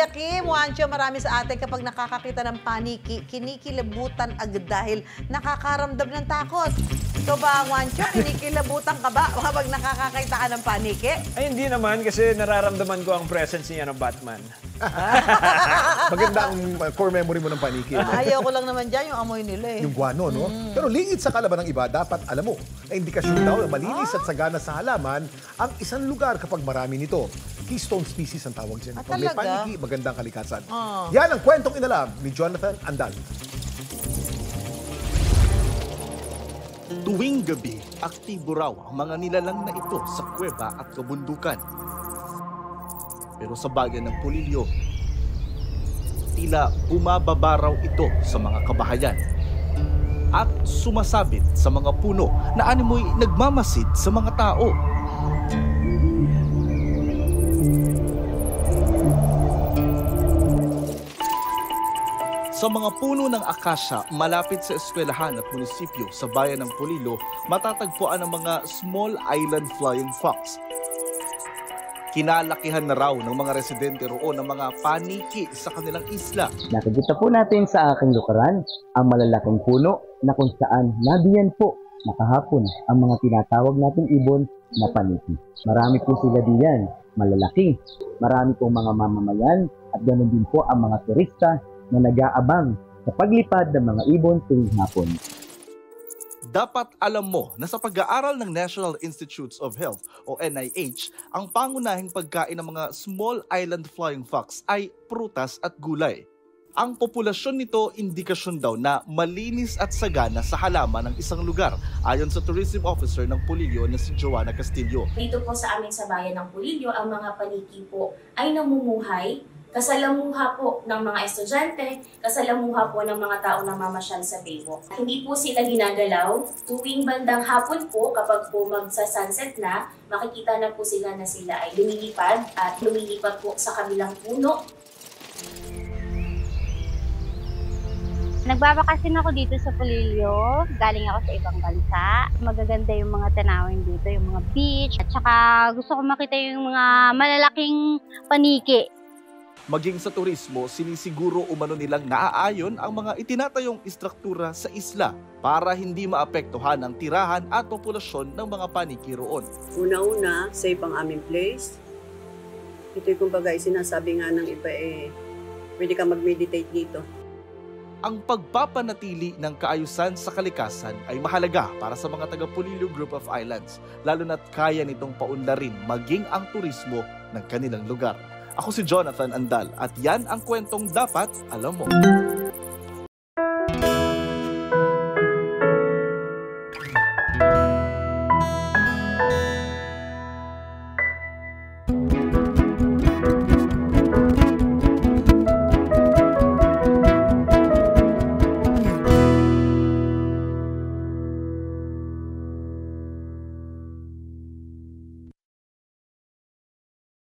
Kim, Juancho, marami sa atin kapag nakakakita ng paniki, kinikilabutan agad dahil nakakaramdam ng takot. Ikaw ba, Juancho, kinikilabutan ka ba kapag nakakakita ka ng paniki? Ay, hindi naman kasi nararamdaman ko ang presence niya ng Batman. Maganda ang core memory mo ng paniki. Ayaw ko lang naman dyan yung amoy nila eh. Yung guano, no? Pero lingid sa kalaban ng iba, dapat alam mo, na indikasyon daw na malinis at sagana sa halaman ang isang lugar kapag marami nito. Keystone species ang tawag dyan. Pag may talaga? paniki, magandang kalikasan. Yan ang kwentong inalam ni Jonathan Andal. Tuwing gabi, aktibo raw ang mga nilalang na ito sa kuweba at kabundukan. Pero sa bayan ng Polillo, tila bumababa raw ito sa mga kabahayan at sumasabit sa mga puno na animoy nagmamasid sa mga tao. Sa mga puno ng akasya malapit sa eskwelahan at munisipyo sa bayan ng Polillo, matatagpuan ang mga small island flying fox. Kinalakihan na raw ng mga residente roon ng mga paniki sa kanilang isla. Nakikita po natin sa aking lukaran ang malalaking puno na kung saan nabiyan po nakahapon ang mga tinatawag nating ibon na paniki. Marami po sila diyan, malalaki. Marami pong mga mamamayan at ganoon din po ang mga turista na nag-aabang sa paglipad ng mga ibon tuwing hapon. Dapat alam mo na sa pag-aaral ng National Institutes of Health o NIH, ang pangunahing pagkain ng mga small island flying fox ay prutas at gulay. Ang populasyon nito indikasyon daw na malinis at sagana sa halaman ng isang lugar, ayon sa tourism officer ng Polillo na si Joanna Castillo. Dito po sa amin sa bayan ng Polillo, ang mga paniki po ay namumuhay kasalamuha po ng mga estudyante, kasalamuha po ng mga tao na mamasyal sa Baywalk. Hindi po sila ginagalaw. Tuwing bandang hapon po, kapag po magsa-sunset na, makikita na po sila na sila ay lumilipad at lumilipat po sa kabilang puno. Nagbabakasin ako dito sa Polillo. Galing ako sa ibang bansa. Magaganda yung mga tanawin dito, yung mga beach. At saka gusto ko makita yung mga malalaking paniki. Maging sa turismo, sinisiguro umano nilang naaayon ang mga itinatayong istruktura sa isla para hindi maapektuhan ang tirahan at populasyon ng mga paniki roon. Una-una, safe ang aming place. Ito'y kumbaga sinasabi nga ng iba pwede ka mag-meditate dito. Ang pagpapanatili ng kaayusan sa kalikasan ay mahalaga para sa mga taga-Polillo Group of Islands, lalo na't kaya nitong paunlarin maging ang turismo ng kanilang lugar. Ako si Jonathan Andal at yan ang kwentong dapat alam mo.